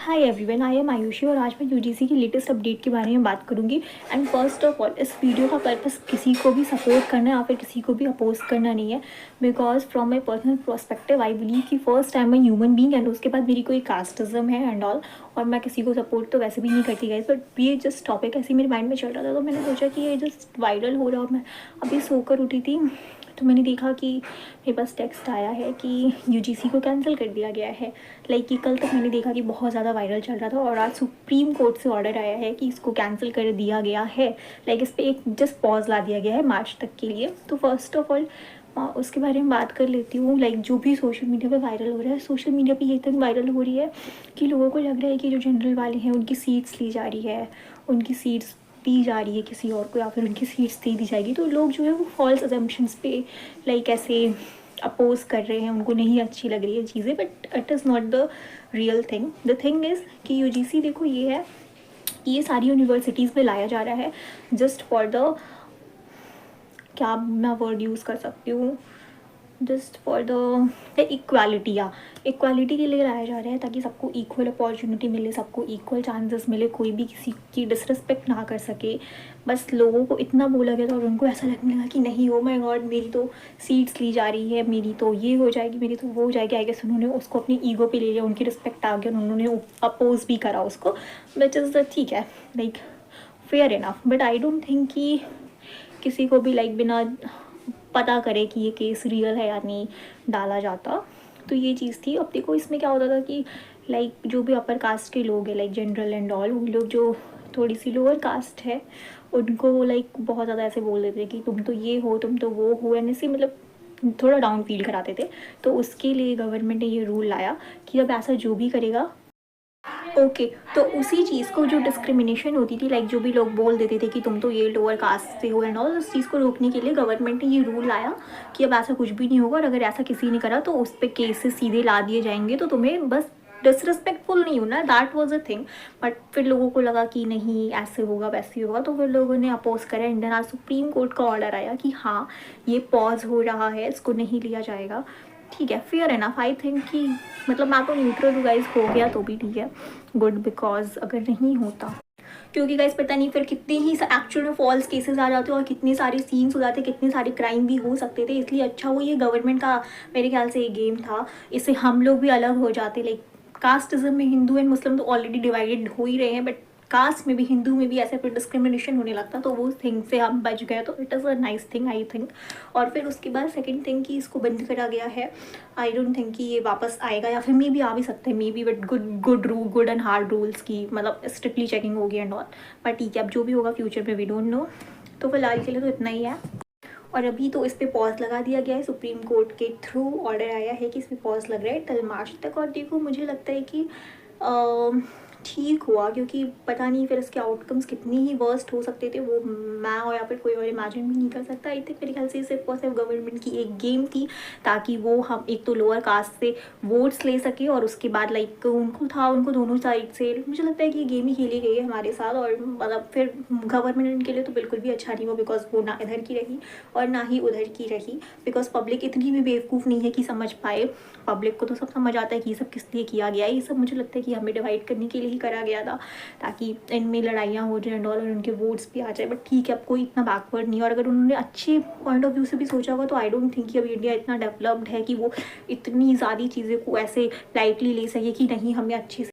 Hi everyone, I am Ayushi और आज मैं यूजीसी की लेटेस्ट अपडेट के बारे में बात करूंगी। एंड फर्स्ट ऑफ ऑल, इस वीडियो का पर्पस किसी को भी सपोर्ट करना या फिर किसी को भी अपोज करना नहीं है। Because from my personal perspective I believe कि फर्स्ट टाइम मैं ह्यूमन बींग एंड उसके बाद मेरी कोई कास्टिज्म है एंड ऑल, और मैं किसी को सपोर्ट तो वैसे भी नहीं करती गाइस। बट ये जस्ट टॉपिक ऐसे मेरे माइंड में चल रहा था तो मैंने सोचा कि ये जस्ट वायरल हो रहा। और मैं अभी सोकर उठी थी तो मैंने देखा कि मेरे पास टेक्स्ट आया है कि यूजीसी को कैंसिल कर दिया गया है। लाइक कि कल तक मैंने देखा कि बहुत ज़्यादा वायरल चल रहा था और आज सुप्रीम कोर्ट से ऑर्डर आया है कि इसको कैंसिल कर दिया गया है। लाइक इस पर एक जस्ट पॉज ला दिया गया है मार्च तक के लिए। तो फर्स्ट ऑफ ऑल उसके बारे में बात कर लेती हूँ। लाइक जो भी सोशल मीडिया पे वायरल हो रहा है, सोशल मीडिया पे ये तक वायरल हो रही है कि लोगों को लग रहा है कि जो जनरल वाले हैं उनकी सीट्स ली जा रही है, उनकी सीट्स दी जा रही है किसी और को, या फिर उनकी सीट्स दे दी जाएगी। तो लोग जो है वो फॉल्स अजम्पशंस पे लाइक ऐसे अपोज कर रहे हैं, उनको नहीं अच्छी लग रही है चीज़ें। But it is not the real thing. The thing is कि यूजीसी देखो ये है कि ये सारी यूनिवर्सिटीज़ में लाया जा रहा है जस्ट फॉर द, क्या मैं वर्ड यूज़ कर सकती हूँ, जस्ट फॉर द इक्वालिटी, या इक्वालिटी के लिए लाया जा रहा है ताकि सबको इक्वल अपॉर्चुनिटी मिले, सबको इक्वल चांसेस मिले, कोई भी किसी की डिसरिस्पेक्ट ना कर सके। बस लोगों को इतना बोला गया था और उनको ऐसा लगने लगा कि नहीं, ओ माय गॉड, मेरी तो सीट्स ली जा रही है, मेरी तो ये हो जाएगी, मेरी तो वो हो जाएगी। आई गेस उन्होंने उसको अपनी ईगो पे ले लिया, उनकी रिस्पेक्ट आ गया, उन्होंने अपोज भी करा उसको, विच इज़ द ठीक है, like fair enough. But I don't think कि किसी को भी लाइक बिना पता करे कि ये केस रियल है या नहीं डाला जाता। तो ये चीज़ थी। अब देखो इसमें क्या होता था कि लाइक जो भी अपर कास्ट के लोग हैं, लाइक जनरल एंड ऑल, वो लोग जो थोड़ी सी लोअर कास्ट है उनको लाइक बहुत ज़्यादा ऐसे बोल देते कि तुम तो ये हो, तुम तो वो हो, एंड ऐसे मतलब थोड़ा डाउन फील कराते थे। तो उसके लिए गवर्नमेंट ने ये रूल लाया कि अब ऐसा जो भी करेगा ओके तो उसी चीज़ को, जो डिस्क्रिमिनेशन होती थी, लाइक जो भी लोग बोल देते थे कि तुम तो ये लोअर कास्ट से हो एंड ऑल, उस चीज़ को रोकने के लिए गवर्नमेंट ने ये रूल लाया कि अब ऐसा कुछ भी नहीं होगा। और अगर ऐसा किसी ने करा तो उस पर केसेस सीधे ला दिए जाएंगे। तो तुम्हें बस डिसरिस्पेक्टफुल नहीं होना, that was a thing. But फिर लोगों को लगा कि नहीं, ऐसे होगा वैसे होगा, तो फिर लोगों ने अपोज करा। इंडियन आज सुप्रीम कोर्ट का ऑर्डर आया कि हाँ, ये पॉज हो रहा है, इसको नहीं लिया जाएगा। ठीक है, फेयर इनफ। आई थिंक कि मतलब मैं तो न्यूट्रल हूँ गाइस, हो गया तो भी ठीक है, गुड। बिकॉज अगर नहीं होता, क्योंकि गाइस पता नहीं फिर कितने ही एक्चुअल में फॉल्स केसेस आ जाते और कितने सारे सीन्स हो जाते, कितने सारे क्राइम भी हो सकते थे। इसलिए अच्छा वो ये गवर्नमेंट का मेरे ख्याल से एक गेम था, इससे हम लोग भी अलग हो जाते। लाइक कास्टिज्म में हिंदू एंड मुस्लिम तो ऑलरेडी डिवाइडेड हो ही रहे हैं, बट कास्ट में भी, हिंदू में भी ऐसे फिर डिस्क्रिमिनेशन होने लगता, तो वो थिंग से हम बच गए। तो it is a nice thing I think. और फिर उसके बाद सेकंड थिंग कि इसको बंद करा गया है। आई डोंट थिंक कि ये वापस आएगा, या फिर मे भी आ भी सकते हैं, may be. But good and hard rules की मतलब स्ट्रिक्टली चेकिंग होगी एंड ऑल। बट ठीक है, अब जो भी होगा फ्यूचर में वी डोंट नो। तो फिलहाल के लिए तो इतना ही है। और अभी तो इस पर पॉज लगा दिया गया है, सुप्रीम कोर्ट के थ्रू ऑर्डर आया है कि इस पर पॉज लग रहा है टिल मार्च तक। और देखो मुझे लगता है कि ठीक हुआ, क्योंकि पता नहीं फिर इसके आउटकम्स कितनी ही वर्स्ट हो सकते थे, वो मैं और या फिर कोई और इमेजिन भी नहीं कर सकता। आई थिंक मेरे ख्याल से सिर्फ और सिर्फ गवर्नमेंट की एक गेम थी, ताकि वो हम एक तो लोअर कास्ट से वोट्स ले सके, और उसके बाद लाइक उनको दोनों साइड से, मुझे लगता है कि ये गेम ही खेली गई है हमारे साथ। और मतलब फिर गवर्नमेंट के लिए तो बिल्कुल भी अच्छा नहीं हुआ, बिकॉज वो ना इधर की रही और ना ही उधर की रही। बिकॉज पब्लिक इतनी भी बेवकूफ़ नहीं है कि समझ पाए। पब्लिक को तो सब समझ आता है कि ये सब किस लिए किया गया है। ये सब मुझे लगता है कि हमें डिवाइड करने के लिए ही करा गया था, ताकि इनमें लड़ाइयाँ हो जाए एंड ऑल, और उनके वोट्स भी आ जाए। बट ठीक है, अब कोई इतना बैकवर्ड नहीं है। और अगर उन्होंने अच्छे पॉइंट ऑफ व्यू से भी सोचा होगा तो आई डोंट थिंक कि अभी इंडिया इतना डेवलप्ड है कि वो इतनी ज़्यादा चीज़ें को ऐसे लाइटली ले सके कि नहीं, हमें अच्छे से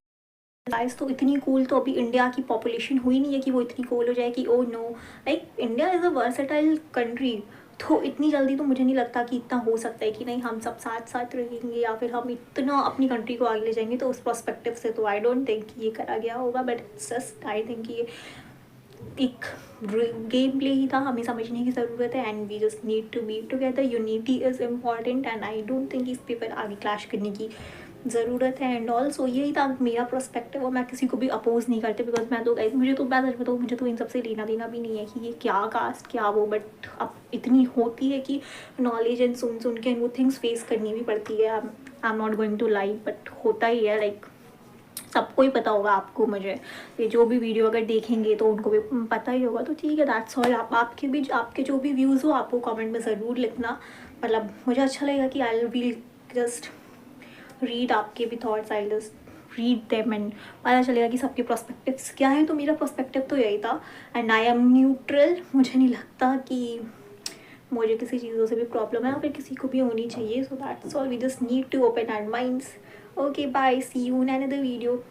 गाइस। तो इतनी कूल तो अभी इंडिया की पॉपुलेशन हुई नहीं है कि वो इतनी कूल हो जाए कि oh no, like India is a versatile country. तो इतनी जल्दी तो मुझे नहीं लगता कि इतना हो सकता है कि नहीं, हम सब साथ साथ रहेंगे या फिर हम इतना अपनी कंट्री को आगे ले जाएंगे। तो उस पर्सपेक्टिव से तो आई डोंट थिंक ये करा गया होगा। बट जस्ट आई थिंक ये एक गेम प्ले ही था, हमें समझने की ज़रूरत है। And we just need to be together, unity is important. And I don't think इस पेपर आगे क्लैश करने की ज़रूरत है। एंड ऑल्सो यही था मेरा पर्सपेक्टिव, और मैं किसी को भी अपोज नहीं करती। बिकॉज मैं तो गाइस, मुझे तो मैं सच बताऊँ, मुझे तो इन सबसे लेना देना भी नहीं है कि ये क्या कास्ट क्या वो। बट अब इतनी होती है कि नॉलेज एंड सुन के वो थिंग्स फेस करनी भी पड़ती है। I am not going to lie, but होता ही है। लाइक सबको ही पता होगा, आपको, मुझे, ये जो भी वीडियो अगर देखेंगे तो उनको भी पता ही होगा। तो ठीक है, दैट्स ऑल। आपके जो भी व्यूज़ हो आपको कमेंट में ज़रूर लिखना। मतलब मुझे अच्छा लगेगा कि आई विल जस्ट रीड आपके भी thoughts, I just read them and पता चलेगा कि सबके पर्सपेक्टिव्स क्या हैं। तो मेरा पर्सपेक्टिव तो यही था एंड आई एम न्यूट्रल। मुझे नहीं लगता कि मुझे किसी चीज़ों से भी प्रॉब्लम है या फिर किसी को भी होनी चाहिए। So that's all, we just need to open our minds. Okay bye, see you in another video.